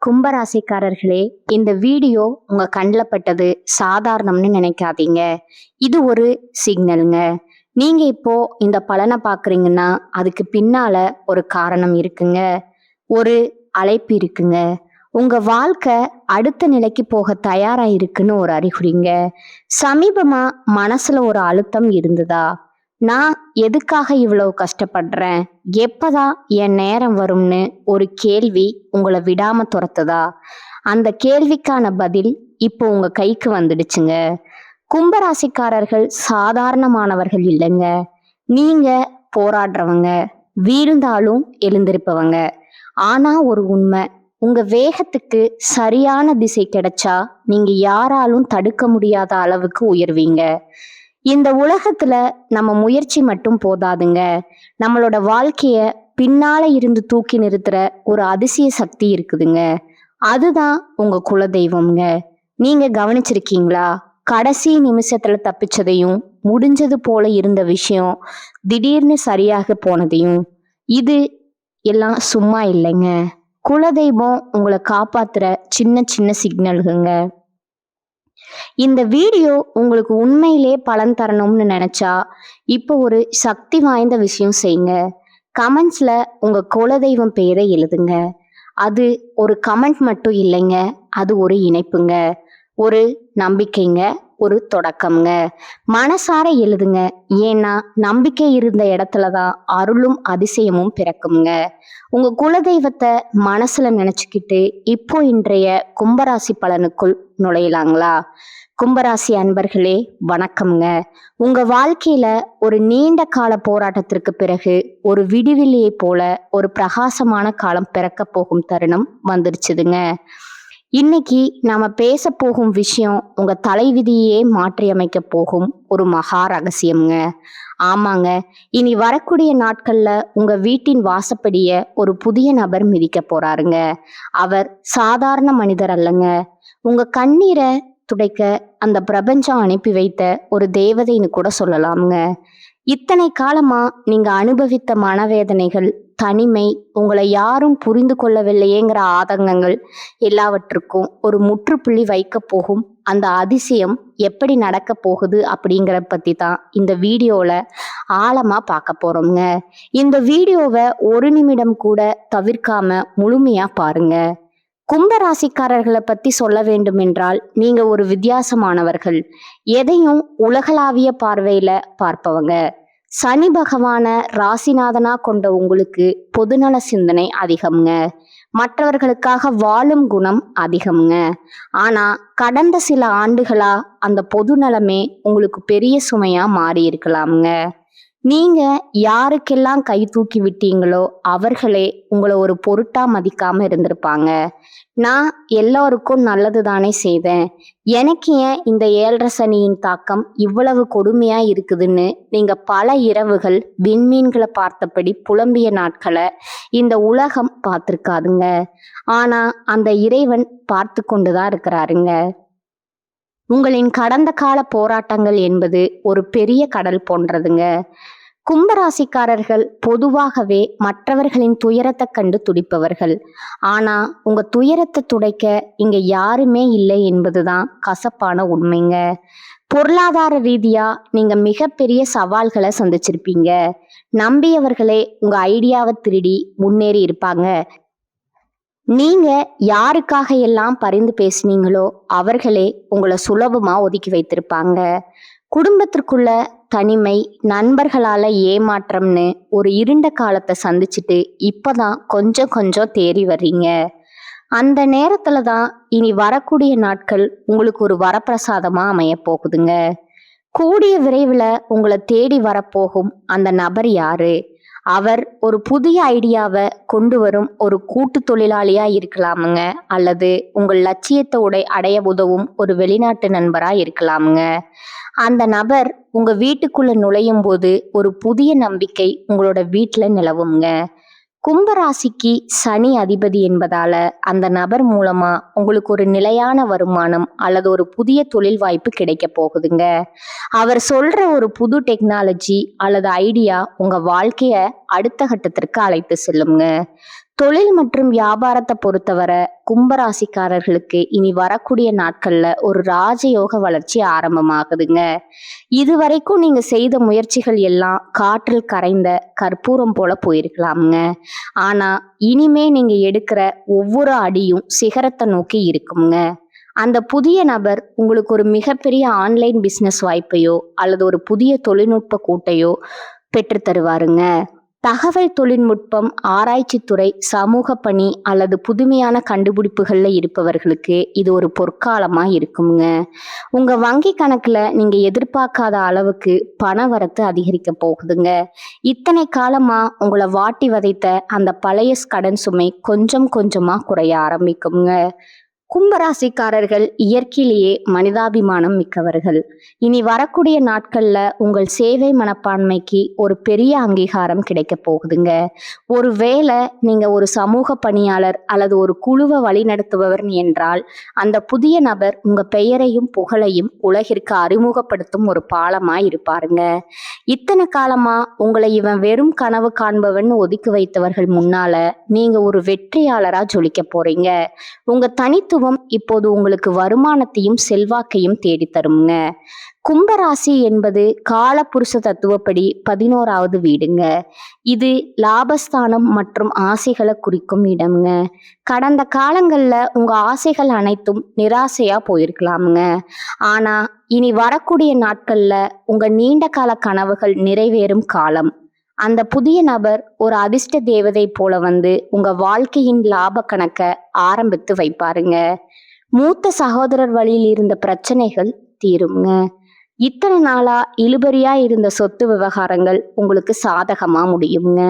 கும்பராசிக்காரர்களே, இந்த வீடியோ உங்க கண்ணில் பட்டது சாதாரணம்னு நினைக்காதீங்க. இது ஒரு சிக்னலுங்க. நீங்க இப்போ இந்த பலனை பார்க்குறீங்கன்னா அதுக்கு பின்னால ஒரு காரணம் இருக்குங்க. ஒரு அழைப்பு இருக்குங்க. உங்க வாழ்க்கை அடுத்த நிலைக்கு போக தயாரா இருக்குன்னு ஒரு அறிகுறிங்க. சமீபமா மனசுல ஒரு அழுத்தம் இருந்ததா? நான் எதுக்காக இவ்வளவு கஷ்டப்படுறேன், எப்பதான் என் நேரம் வரும்னு ஒரு கேள்வி உங்களை விடாம துரத்துதா? அந்த கேள்விக்கான பதில் இப்போ உங்க கைக்கு வந்துடுச்சுங்க. கும்பராசிக்காரர்கள் சாதாரணமானவர்கள் இல்லைங்க. நீங்க போராடுறவங்க, வீழ்ந்தாலும் எழுந்திருப்பவங்க. ஆனா ஒரு உண்மை, உங்க வேகத்துக்கு சரியான திசை கிடைச்சா நீங்க யாராலும் தடுக்க முடியாத அளவுக்கு உயர்வீங்க. இந்த உலகத்துல நம்ம முயற்சி மட்டும் போதாதுங்க. நம்மளோட வாழ்க்கைய பின்னால இருந்து தூக்கி நிறுத்துற ஒரு அதிசய சக்தி இருக்குதுங்க. அதுதான் உங்க குலதெய்வம்ங்க. நீங்க கவனிச்சிருக்கீங்களா? கடைசி நிமிஷத்துல தப்பிச்சதையும், முடிஞ்சது போல இருந்த விஷயம் திடீர்னு சரியாக போனதையும். இது எல்லாம் சும்மா இல்லைங்க. குலதெய்வம் உங்களை காப்பாத்துற சின்ன சின்ன சிக்னல்கள்ங்க. இந்த வீடியோ உங்களுக்கு உண்மையிலே பலன் தரணும்னு நினைச்சா இப்போ ஒரு சக்தி வாய்ந்த விஷயம் செய்யுங்க. கமெண்ட்ஸ்ல உங்க குலதெய்வம் பெயரை எழுதுங்க. அது ஒரு கமெண்ட் மட்டும் இல்லைங்க, அது ஒரு இணைப்புங்க, ஒரு நம்பிக்கைங்க, ஒரு தொடக்கம்ங்க. மனசார எழுதுங்க. ஏன்னா நம்பிக்கை இருந்த இடத்துலதான் அருளும் அதிசயமும் பிறக்குங்க. உங்க குலதெய்வத்தை மனசுல நினைச்சுக்கிட்டு இப்போ இன்றைய கும்பராசி பலனுக்குள் நுழையலாங்களா? கும்பராசி அன்பர்களே, வணக்கம்ங்க. உங்க வாழ்க்கையில ஒரு நீண்ட கால போராட்டத்திற்கு பிறகு ஒரு விடிவெளியை போல ஒரு பிரகாசமான காலம் பிறக்க போகும் தருணம் வந்துருச்சுதுங்க. இன்னைக்கு நாம பேச போகும் விஷயம் உங்க தலைவிதியே மாற்றி அமைக்க போகும் ஒரு மகா ரகசியம்ங்க. ஆமாங்க, இனி வரக்கூடிய நாட்கள்ல உங்க வீட்டின் வாசப்படிய ஒரு புதிய நபர் மிதிக்க போறாருங்க. அவர் சாதாரண மனிதர் அல்லங்க. உங்க கண்ணீரை துடைக்க அந்த பிரபஞ்சம் அனுப்பி வைத்த ஒரு தேவதைன்னு கூட சொல்லலாம்ங்க. இத்தனை காலமா நீங்க அனுபவித்த மனவேதனைகள், தனிமை, உங்களை யாரும் புரிந்து கொள்ளவில்லையேங்கிற ஆதங்கங்கள் எல்லாவற்றுக்கும் ஒரு முற்றுப்புள்ளி வைக்க போகும் அந்த அதிசயம் எப்படி நடக்க போகுது அப்படிங்கிற பத்தி தான் இந்த வீடியோல ஆழமா பார்க்க போறோம்ங்க. இந்த வீடியோவை ஒரு நிமிடம் கூட தவிர்க்காம முழுமையா பாருங்க. கும்பராசிக்காரர்களை பத்தி சொல்ல வேண்டும் என்றால் நீங்க ஒரு வித்தியாசமானவர்கள். எதையும் உலகளாவிய பார்வையில பார்ப்பவங்க. சனி பகவான ராசிநாதனா கொண்ட உங்களுக்கு பொதுநல சிந்தனை அதிகம்ங்க. மற்றவர்களுக்காக வாழும் குணம் அதிகம்ங்க. ஆனா கடந்த சில ஆண்டுகளா அந்த பொதுநலமே உங்களுக்கு பெரிய சுமையா மாறி இருக்கலாம்ங்க. நீங்க யாருக்கெல்லாம் கை தூக்கி விட்டீங்களோ அவர்களே உங்களை ஒரு பொருட்டா மதிக்காம இருந்திருப்பாங்க. நான் எல்லாருக்கும் நல்லது தானே செய்தேன், எனக்கு ஏன் இந்த 7.5 சனியின் தாக்கம் இவ்வளவு கொடுமையா இருக்குதுன்னு நீங்க பல இரவுகள் விண்மீன்களை பார்த்தபடி புலம்பிய நாட்களை இந்த உலகம் பார்த்திருக்காதுங்க. ஆனா அந்த இறைவன் பார்த்து கொண்டுதான் இருக்கிறாருங்க. உங்களின் கடந்த கால போராட்டங்கள் என்பது ஒரு பெரிய கடல் போன்றதுங்க. கும்பராசிக்காரர்கள் பொதுவாகவே மற்றவர்களின் துயரத்தை கண்டு துடிப்பவர்கள். ஆனா உங்க துயரத்தை துடைக்க இங்க யாருமே இல்லை என்பதுதான் கசப்பான உண்மைங்க. பொருளாதார ரீதியா நீங்க மிகப்பெரிய சவால்களை சந்திச்சிருப்பீங்க. நம்பியவர்களே உங்க ஐடியாவை திருடி முன்னேறி இருப்பாங்க. நீங்க யாருக்காக எல்லாம் பரிந்து பேசினீங்களோ அவர்களே உங்களை சுலபமா ஒதுக்கி வைத்திருப்பாங்க. குடும்பத்திற்குள்ள தனிமை, நண்பர்களால ஏமாற்றம்னு ஒரு இருண்ட காலத்தை சந்திச்சுட்டு இப்பதான் கொஞ்சம் கொஞ்சம் தேறி வர்றீங்க. அந்த நேரத்துல தான் இனி வரக்கூடிய நாட்கள் உங்களுக்கு ஒரு வரப்பிரசாதமா அமைய போகுதுங்க. கூடிய விரைவில் உங்களை தேடி வரப்போகும் அந்த நபர் யாரு? அவர் ஒரு புதிய ஐடியாவை கொண்டு வரும் ஒரு கூட்டு தொழிலாளியா இருக்கலாமுங்க, அல்லது உங்கள் லட்சியத்தை அடைய உதவும் ஒரு வெளிநாட்டு நண்பரா இருக்கலாமுங்க. அந்த நபர் உங்க வீட்டுக்குள்ள நுழையும் போது ஒரு புதிய நம்பிக்கை உங்களோட வீட்டுல நிலவுங்க. கும்பராசிக்கு சனி அதிபதி என்பதால அந்த நபர் மூலமா உங்களுக்கு ஒரு நிலையான வருமானம் அல்லது ஒரு புதிய தொழில் வாய்ப்பு கிடைக்க போகுதுங்க. அவர் சொல்ற ஒரு புது டெக்னாலஜி அல்லது ஐடியா உங்க வாழ்க்கைய அடுத்த கட்டத்திற்கு அழைத்து செல்லுங்க. தொழில் மற்றும் வியாபாரத்தை பொறுத்தவரை கும்பராசிக்காரர்களுக்கு இனி வரக்கூடிய நாட்கள்ல ஒரு ராஜயோக வளர்ச்சி ஆரம்பமாகுதுங்க. இதுவரைக்கும் நீங்க செய்த முயற்சிகள் எல்லாம் காற்றில் கரைந்த கற்பூரம் போல போயிருக்கலாமுங்க. ஆனா இனிமே நீங்க எடுக்கிற ஒவ்வொரு அடியும் சிகரத்தை நோக்கி இருக்குங்க. அந்த புதிய நபர் உங்களுக்கு ஒரு மிகப்பெரிய ஆன்லைன் பிசினஸ் வாய்ப்பையோ அல்லது ஒரு புதிய தொழில்நுட்ப கூட்டையோ பெற்று தருவாருங்க. தகவல் தொழில்நுட்பம், ஆராய்ச்சித்துறை, சமூக பணி அல்லது புதுமையான கண்டுபிடிப்புகள்ல இருப்பவர்களுக்கு இது ஒரு பொற்காலமா இருக்குங்க. உங்க வங்கி கணக்குல நீங்க எதிர்பார்க்காத அளவுக்கு பண வரத்து அதிகரிக்க போகுதுங்க. இத்தனை காலமா உங்களை வாட்டி வதைத்த அந்த பழைய கடன் சுமை கொஞ்சம் கொஞ்சமா குறைய ஆரம்பிக்குங்க. கும்பராசிக்காரர்கள் இயற்கையிலேயே மனிதாபிமானம் மிக்கவர்கள். இனி வரக்கூடிய நாட்கள்ல உங்கள் சேவை மனப்பான்மைக்கு ஒரு பெரிய அங்கீகாரம் கிடைக்க போகுதுங்க. ஒருவேளை நீங்க ஒரு சமூக பணியாளர் அல்லது ஒரு குழுவை வழிநடத்துபவர் என்றால் அந்த புதிய நபர் உங்க பெயரையும் புகழையும் உலகிற்கு அறிமுகப்படுத்தும் ஒரு பாலமா இருப்பாருங்க. இத்தனை காலமா உங்களை இவன் வெறும் கனவு காண்பவன் ஒதுக்கி வைத்தவர்கள் முன்னால நீங்க ஒரு வெற்றியாளரா ஜொலிக்க போறீங்க. உங்க தனித்துவம் இப்போது உங்களுக்கு வருமானத்தையும் செல்வாக்கையும் தேடி தருங்க. கும்பராசி என்பது காலபுருஷ தத்துவப்படி 11வது வீடுங்க. இது லாபஸ்தானம் மற்றும் ஆசைகளை குறிக்கும் இடம்ங்க. கடந்த காலங்கள்ல உங்க ஆசைகள் அனைத்தும் நிராசையா போயிருக்கலாமுங்க. ஆனா இனி வரக்கூடிய நாட்கள்ல உங்க நீண்ட கால கனவுகள் நிறைவேறும் காலம். அந்த புதிய நபர் ஒரு அதிர்ஷ்ட தேவதை போல வந்து உங்க வாழ்க்கையின் லாப கணக்க ஆரம்பித்து வைப்பாருங்க. மூத்த சகோதரர் வழியில் இருந்த பிரச்சனைகள் தீருங்க. இத்தனை நாளா இழுபறியா இருந்த சொத்து விவகாரங்கள் உங்களுக்கு சாதகமா முடியுங்க.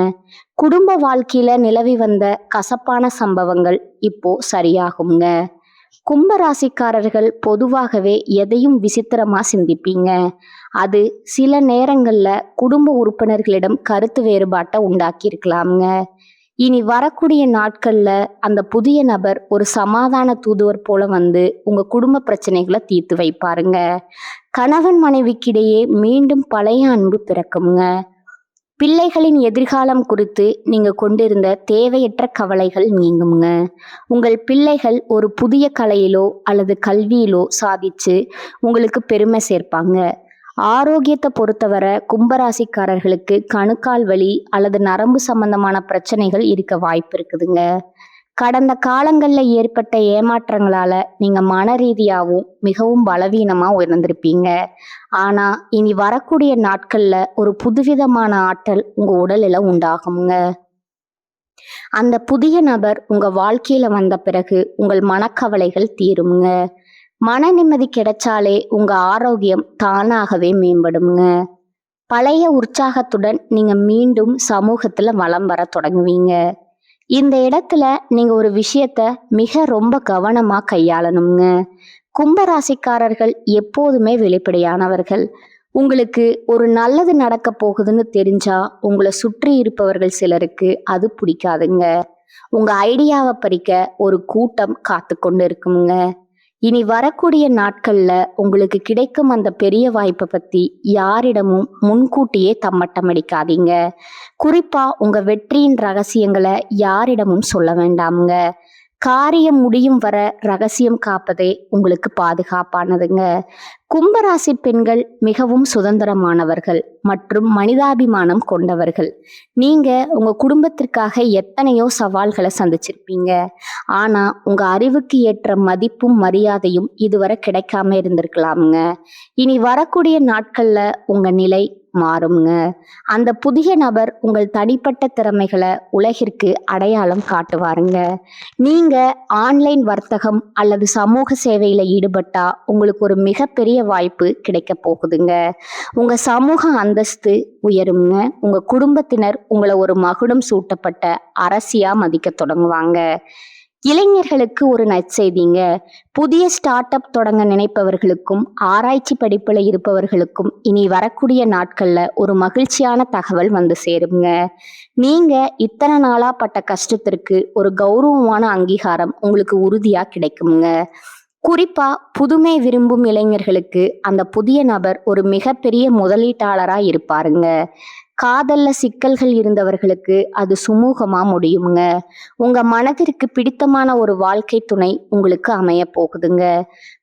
குடும்ப வாழ்க்கையில நிலவி வந்த கசப்பான சம்பவங்கள் இப்போ சரியாகுங்க. கும்பராசிக்காரர்கள் பொதுவாகவே எதையும் விசித்திரமா சிந்திப்பீங்க. அது சில நேரங்கள்ல குடும்ப உறுப்பினர்களிடம் கருத்து வேறுபாட்டை உண்டாக்கி இருக்கலாமுங்க. இனி வரக்கூடிய நாட்கள்ல அந்த புதிய நபர் ஒரு சமாதான தூதுவர் போல வந்து உங்க குடும்ப பிரச்சனைகளை தீர்த்து வைப்பாருங்க. கணவன் மனைவிக்கிடையே மீண்டும் பழைய அன்பு பிறக்குங்க. பிள்ளைகளின் எதிர்காலம் குறித்து நீங்க கொண்டிருந்த தேவையற்ற கவலைகள் நீங்குங்க. உங்கள் பிள்ளைகள் ஒரு புதிய கலையிலோ அல்லது கல்வியிலோ சாதிச்சு உங்களுக்கு பெருமை சேர்ப்பாங்க. ஆரோக்கியத்தை பொறுத்தவரை கும்பராசிக்காரர்களுக்கு கணுக்கால் வலி அல்லது நரம்பு சம்பந்தமான பிரச்சனைகள் இருக்க வாய்ப்பு இருக்குதுங்க. கடந்த காலங்கள்ல ஏற்பட்ட ஏமாற்றங்களால நீங்க மன ரீதியாகவும் மிகவும் பலவீனமா உயர்ந்திருப்பீங்க. ஆனா இனி வரக்கூடிய நாட்கள்ல ஒரு புதுவிதமான ஆற்றல் உங்க உடலில உண்டாகுங்க. அந்த புதிய நபர் உங்க வாழ்க்கையில வந்த பிறகு உங்கள் மனக்கவலைகள் தீருங்க. மன நிம்மதி கிடைச்சாலே உங்க ஆரோக்கியம் தானாகவே மேம்படுங்க. பழைய உற்சாகத்துடன் நீங்க மீண்டும் சமூகத்துல வலம் வர தொடங்குவீங்க. இந்த இடத்துல நீங்க ஒரு விஷயத்த மிக ரொம்ப கவனமா கையாளணுங்க. கும்பராசிக்காரர்கள் எப்போதுமே வெளிப்படையானவர்கள். உங்களுக்கு ஒரு நல்லது நடக்க போகுதுன்னு தெரிஞ்சா உங்களை சுற்றி இருப்பவர்கள் சிலருக்கு அது பிடிக்காதுங்க. உங்க ஐடியாவை பறிக்க ஒரு கூட்டம் காத்து கொண்டு இருக்குங்க. இனி வரக்கூடிய நாட்கள்ல உங்களுக்கு கிடைக்கும் அந்த பெரிய வாய்ப்பை பத்தி யாரிடமும் முன்கூட்டியே தம்மட்டம் அடிக்காதீங்க. குறிப்பா உங்க வெற்றியின் ரகசியங்களை யாரிடமும் சொல்ல வேண்டாமுங்க. காரியம் முடியும் வர ரகசியம் காப்பதே உங்களுக்கு பாதுகாப்பானதுங்க. கும்பராசி பெண்கள் மிகவும் சுதந்திரமானவர்கள் மற்றும் மனிதாபிமானம் கொண்டவர்கள். நீங்க உங்க குடும்பத்திற்காக எத்தனையோ சவால்களை சந்திச்சிருப்பீங்க. ஆனா உங்க அறிவுக்கு ஏற்ற மதிப்பும் மரியாதையும் இதுவரை கிடைக்காம இருந்திருக்கலாமுங்க. இனி வரக்கூடிய நாட்கள்ல உங்க நிலை மாறுங்க. அந்த புதிய நபர் உங்கள் தனிப்பட்ட திறமைகளை உலகிற்கு அடையாளம் காட்டுவாருங்க. நீங்க ஆன்லைன் வர்த்தகம் அல்லது சமூக சேவையில ஈடுபட்டா உங்களுக்கு ஒரு மிகப்பெரிய வாய்ப்பு கிடைக்க போகுதுங்க. உங்க சமூக அந்தஸ்து உயருங்க. உங்க குடும்பத்தினர் உங்களை ஒரு மகுடம் சூட்டப்பட்ட அரசியா மதிக்க தொடங்குவாங்க. இளைஞர்களுக்கு ஒரு நற்செய்திங்க. புதிய ஸ்டார்ட் அப் தொடங்க நினைப்பவர்களுக்கும் ஆராய்ச்சி படிப்புல இருப்பவர்களுக்கும் இனி வரக்கூடிய நாட்கள்ல ஒரு மகிழ்ச்சியான தகவல் வந்து சேருங்க. நீங்க இத்தனை நாளா பட்ட கஷ்டத்திற்கு ஒரு கௌரவமான அங்கீகாரம் உங்களுக்கு உறுதியா கிடைக்குங்க. குறிப்பா புதுமை விரும்பும் இளைஞர்களுக்கு அந்த புதிய நபர் ஒரு மிகப்பெரிய முதலீட்டாளரா இருப்பாருங்க. காதல்ல சிக்கல்கள் இருந்தவர்களுக்கு அது சுமூகமா முடியுங்க. உங்க மனதிற்கு பிடித்தமான ஒரு வாழ்க்கை துணை உங்களுக்கு அமைய போகுதுங்க.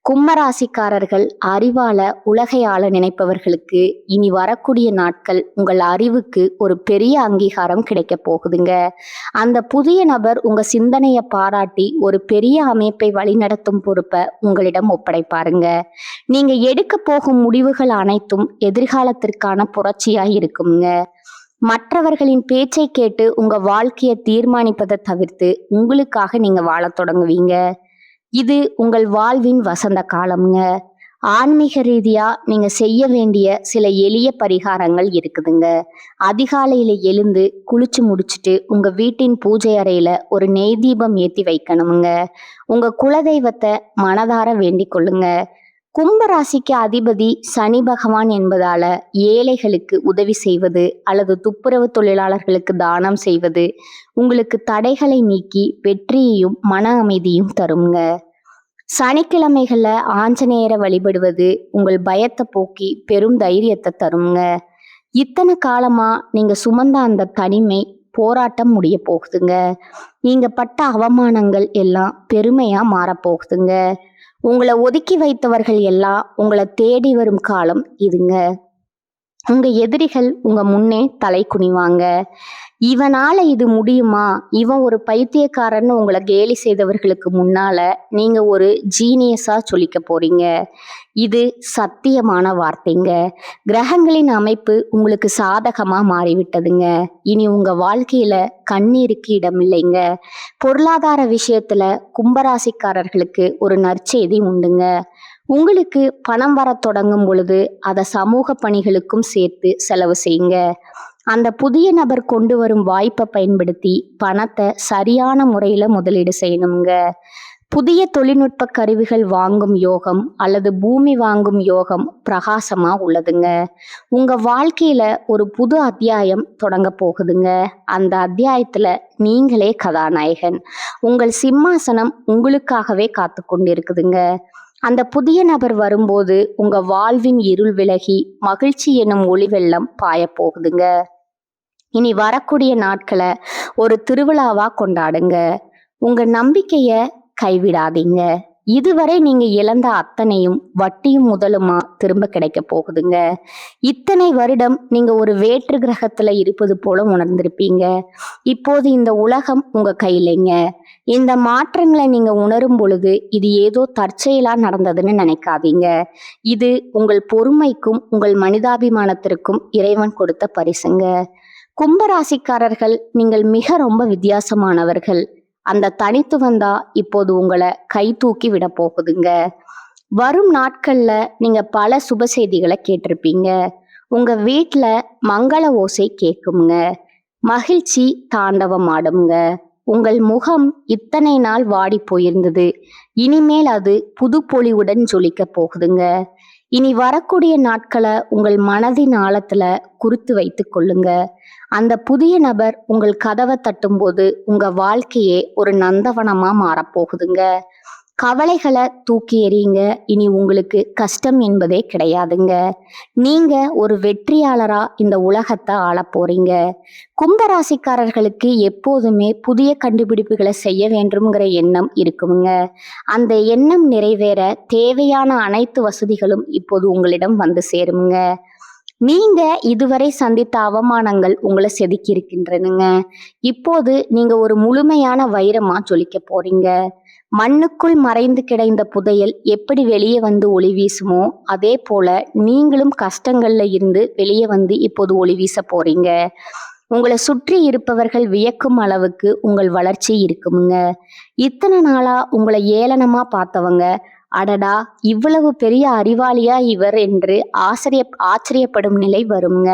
கும்பராசிக்காரர்கள் அறிவால உலகை ஆள நினைப்பவர்களுக்கு இனி வரக்கூடிய நாட்கள் உங்கள் அறிவுக்கு ஒரு பெரிய அங்கீகாரம் கிடைக்க போகுதுங்க. அந்த புதிய நபர் உங்க சிந்தனையை பாராட்டி ஒரு பெரிய அமைப்பை வழிநடத்தும் பொறுப்பை உங்களிடம் ஒப்படைப்பாருங்க. நீங்க எடுக்க போகும் முடிவுகள் அனைத்தும் எதிர்காலத்திற்கான புரட்சியா இருக்குங்க. மற்றவர்களின் பேச்சை கேட்டு உங்க வாழ்க்கையை தீர்மானிப்பதை தவிர்த்து உங்களுக்காக நீங்க வாழத் தொடங்குவீங்க. இது உங்கள் வாழ்வின் வசந்த காலம்ங்க. ஆன்மீக ரீதியா நீங்க செய்ய வேண்டிய சில எளிய பரிகாரங்கள் இருக்குதுங்க. அதிகாலையில எழுந்து குளிச்சு முடிச்சுட்டு உங்க வீட்டின் பூஜை அறையில ஒரு நெய் தீபம் ஏத்தி வைக்கணுங்க. உங்க குலதெய்வத்தை மனதார வேண்டிக் கொள்ளுங்க. கும்பராசிக்கு அதிபதி சனி பகவான் என்பதால ஏழைகளுக்கு உதவி செய்வது அல்லது துப்புரவு தொழிலாளர்களுக்கு தானம் செய்வது உங்களுக்கு தடைகளை நீக்கி வெற்றியையும் மன அமைதியும் தருங்க. சனிக்கிழமைகள்ல ஆஞ்சநேயரை வழிபடுவது உங்கள் பயத்தை போக்கி பெரும் தைரியத்தை தருங்க. இத்தனை காலமா நீங்க சுமந்த அந்த தனிமை போராட்டம் முடிய போகுதுங்க. நீங்க பட்ட அவமானங்கள் எல்லாம் பெருமையா மாறப்போகுதுங்க. உங்களை ஒதுக்கி வைத்தவர்கள் எல்லாம் உங்களை தேடி வரும் காலம் இதுங்க. உங்க எதிரிகள் உங்க முன்னே தலை குனிவாங்க. இவனால இது முடியுமா, இவன் ஒரு பைத்தியக்காரன்னு உங்களை கேலி செய்தவர்களுக்கு முன்னால நீங்க ஒரு ஜீனியஸா சொல்லிக்க போறீங்க. இது சத்தியமான வார்த்தைங்க. கிரகங்களின் அமைப்பு உங்களுக்கு சாதகமா மாறிவிட்டதுங்க. இனி உங்க வாழ்க்கையில கண்ணீருக்கு இடமில்லைங்க. பொருளாதார விஷயத்துல கும்பராசிக்காரர்களுக்கு ஒரு நற்செய்தி உண்டுங்க. உங்களுக்கு பணம் வர தொடங்கும் பொழுது அதை சமூக பணிகளுக்கும் சேர்த்து செலவு செய்யுங்க. அந்த புதிய நபர் கொண்டு வரும் வாய்ப்பை பயன்படுத்தி பணத்தை சரியான முறையில முதலீடு செய்யணுங்க. புதிய தொழில்நுட்ப கருவிகள் வாங்கும் யோகம் அல்லது பூமி வாங்கும் யோகம் பிரகாசமா உள்ளதுங்க. உங்க வாழ்க்கையில ஒரு புது அத்தியாயம் தொடங்க போகுதுங்க. அந்த அத்தியாயத்துல நீங்களே கதாநாயகன். உங்கள் சிம்மாசனம் உங்களுக்காகவே காத்து கொண்டிருக்குதுங்க. அந்த புதிய நபர் வரும்போது உங்க வாழ்வின் இருள் விலகி மகிழ்ச்சி எனும் ஒளி வெள்ளம் பாய போகுதுங்க. இனி வரக்கூடிய நாட்களை ஒரு திருவிழாவா கொண்டாடுங்க. உங்க நம்பிக்கைய கைவிடாதீங்க. இதுவரை நீங்க இழந்த அத்தனையும் வட்டியும் முதலுமா திரும்ப கிடைக்க போகுதுங்க. இத்தனை வருடம் நீங்க ஒரு வேற்று கிரகத்துல இருப்பது போல உணர்ந்திருப்பீங்க. இப்போது இந்த உலகம் உங்க கையிலைங்க. இந்த மாற்றங்களை நீங்க உணரும் பொழுது இது ஏதோ தற்செயலா நடந்ததுன்னு நினைக்காதீங்க. இது உங்கள் பொறுமைக்கும் உங்கள் மனிதாபிமானத்திற்கும் இறைவன் கொடுத்த பரிசுங்க. கும்பராசிக்காரர்கள் நீங்கள் மிக ரொம்ப வித்தியாசமானவர்கள். அந்த தனித்துவம் தான் இப்போது உங்களை கை தூக்கி விட போகுதுங்க. வரும் நாட்கள்ல நீங்க பல சுப செய்திகளை கேட்டிருப்பீங்க. உங்க வீட்டுல மங்கள ஓசை கேட்குங்க. மகிழ்ச்சி தாண்டவம் ஆடுங்க. உங்கள் முகம் இத்தனை நாள் வாடி போயிருந்தது, இனிமேல் அது புது பொலிவுடன் ஜொலிக்க போகுதுங்க. இனி வரக்கூடிய நாட்களை உங்கள் மனதின் ஆழத்துல குறித்து வைத்து கொள்ளுங்க. அந்த புதிய நபர் உங்கள் கதவை தட்டும்போது உங்க வாழ்க்கையே ஒரு நந்தவனமா மாறப்போகுதுங்க. கவலைகளை தூக்கி எறியுங்க. இனி உங்களுக்கு கஷ்டம் என்பதே கிடையாதுங்க. நீங்க ஒரு வெற்றியாளரா இந்த உலகத்தை ஆள போறீங்க. கும்பராசிக்காரர்களுக்கு எப்போதுமே புதிய கண்டுபிடிப்புகளை செய்ய வேண்டும்ங்கிற எண்ணம் இருக்குங்க. அந்த எண்ணம் நிறைவேற தேவையான அனைத்து வசதிகளும் இப்போது உங்களிடம் வந்து சேருங்க. நீங்க இதுவரை சந்தித்த அவமானங்கள் உங்களை செதுக்கி இருக்கின்றனுங்க. இப்போது நீங்க ஒரு முழுமையான வைரமா ஜொலிக்க போறீங்க. மண்ணுக்குள் மறைந்து கிடந்த புதையல் எப்படி வெளியே வந்து ஒளி வீசுமோ அதே போல நீங்களும் கஷ்டங்கள்ல இருந்து வெளியே வந்து இப்போது ஒளி வீச போறீங்க. உங்களை சுற்றி இருப்பவர்கள் வியக்கும் அளவுக்கு உங்கள் வளர்ச்சி இருக்குமுங்க. இத்தனை நாளா உங்களை ஏளனமா பார்த்தவங்க, அடடா இவ்வளவு பெரிய அறிவாளியா இவர் என்று ஆச்சரியப்படும் நிலை வருங்க.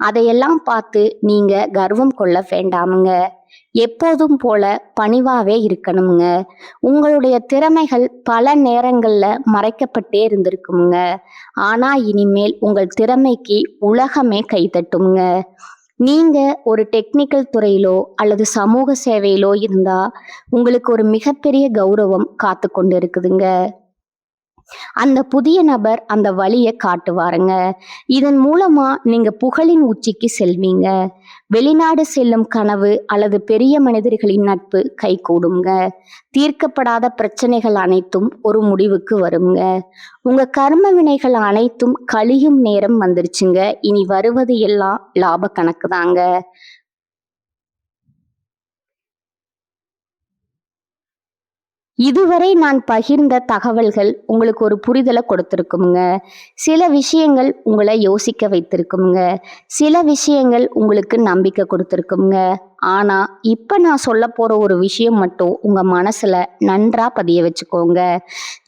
அதையெல்லாம் பார்த்து நீங்க கர்வம் கொள்ள வேண்டாமுங்க. எப்போதும் போல பணிவாவே இருக்கணுங்க. உங்களுடைய திறமைகள் பல நேரங்கள்ல மறைக்கப்பட்டே இருந்திருக்குங்க. ஆனா இனிமேல் உங்கள் திறமைக்கு உலகமே கைதட்டுங்க. நீங்க ஒரு டெக்னிக்கல் துறையிலோ அல்லது சமூக சேவையிலோ இருந்தா உங்களுக்கு ஒரு மிகப்பெரிய கௌரவம் காத்து கொண்டு இருக்குதுங்க. அந்த புதிய நபர் அந்த வழியை காட்டுவாருங்க. இதன் மூலமா நீங்க புகழின் உச்சிக்கு செல்வீங்க. வெளிநாடு செல்லும் கனவு அல்லது பெரிய மனிதர்களின் நட்பு கைகூடுங்க. தீர்க்கப்படாத பிரச்சனைகள் அனைத்தும் ஒரு முடிவுக்கு வருங்க. உங்க கர்ம வினைகள் அனைத்தும் கழியும் நேரம் வந்துருச்சுங்க. இனி வருவது எல்லாம் லாப கணக்கு தாங்க. இதுவரை நான் பகிர்ந்த தகவல்கள் உங்களுக்கு ஒரு புரிதலை கொடுத்திருக்குமுங்க. சில விஷயங்கள் உங்களை யோசிக்க வைத்திருக்குமுங்க. சில விஷயங்கள் உங்களுக்கு நம்பிக்கை கொடுத்திருக்குமுங்க. ஆனா இப்ப நான் சொல்ல போற ஒரு விஷயம் மட்டும் உங்க மனசுல நன்றா பதிய வச்சுக்கோங்க.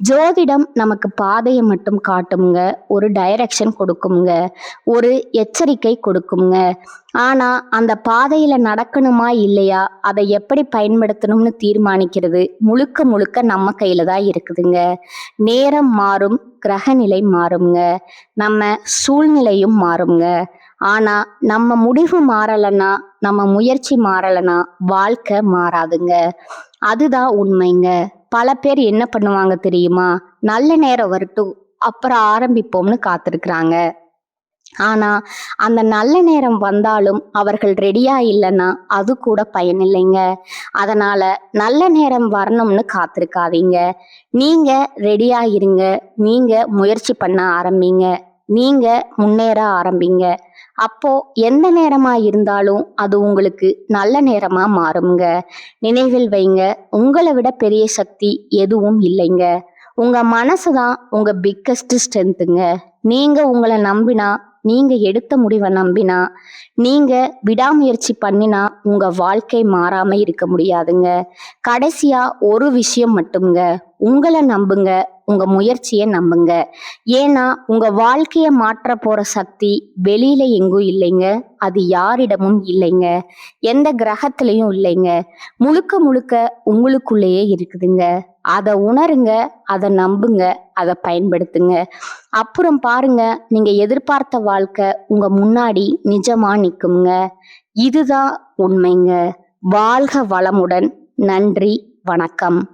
ஜோதிடம் நமக்கு பாதையை மட்டும் காட்டுமுங்க, ஒரு டைரக்ஷன் கொடுக்குமுங்க, ஒரு எச்சரிக்கை கொடுக்குமுங்க. ஆனா அந்த பாதையில நடக்கணுமா இல்லையா, அதை எப்படி பயன்படுத்தணும்னு தீர்மானிக்கிறது முழுக்க முழுக்க நம்ம கையில தான் இருக்குதுங்க. நேரம் மாறும், கிரகநிலை மாறுங்க, நம்ம சூழ்நிலையும் மாறுங்க. ஆனா நம்ம முடிவு மாறலன்னா, நம்ம முயற்சி மாறலன்னா வாழ்க்கை மாறாதுங்க. அதுதான் உண்மைங்க. பல பேர் என்ன பண்ணுவாங்க தெரியுமா? நல்ல நேரம் வரட்டும் அப்புறம் ஆரம்பிப்போம்னு காத்திருக்கிறாங்க. ஆனா அந்த நல்ல நேரம் வந்தாலும் அவர்கள் ரெடியா இல்லைன்னா அது கூட பயனில்லைங்க. அதனால நல்ல நேரம் வரணும்னு காத்திருக்காதீங்க. நீங்க ரெடியா இருங்க. நீங்க முயற்சி பண்ண ஆரம்பிங்க. நீங்க முன்னேற ஆரம்பிங்க. அப்போ எந்த நேரமா இருந்தாலும் அது உங்களுக்கு நல்ல நேரமா மாறுங்க. நினைவில் வைங்க, உங்களை விட பெரிய சக்தி எதுவும் இல்லைங்க. உங்க மனசுதான் உங்க பிக்கஸ்ட் ஸ்ட்ரென்த்துங்க. நீங்க உங்களை நம்பினா, நீங்க எடுத்த முடிவை நம்பினா, நீங்க விடாமுயற்சி பண்ணினா உங்க வாழ்க்கை மாறாம இருக்க முடியாதுங்க. கடைசியா ஒரு விஷயம் மட்டும்ங்க, உங்களை நம்புங்க, உங்க முயற்சியை நம்புங்க. ஏன்னா உங்க வாழ்க்கைய மாற்ற போற சக்தி வெளியில எங்கும் இல்லைங்க. அது யாரிடமும் இல்லைங்க. எந்த கிரகத்திலையும் இல்லைங்க. முழுக்க முழுக்க உங்களுக்குள்ளேயே இருக்குதுங்க. அதை உணருங்க, அதை நம்புங்க, அதை பயன்படுத்துங்க. அப்புறம் பாருங்க, நீங்க எதிர்பார்த்த வாழ்க்கை உங்க முன்னாடி நிஜமா நிக்குங்க. இதுதான் உண்மைங்க. வாழ்க வளமுடன். நன்றி, வணக்கம்.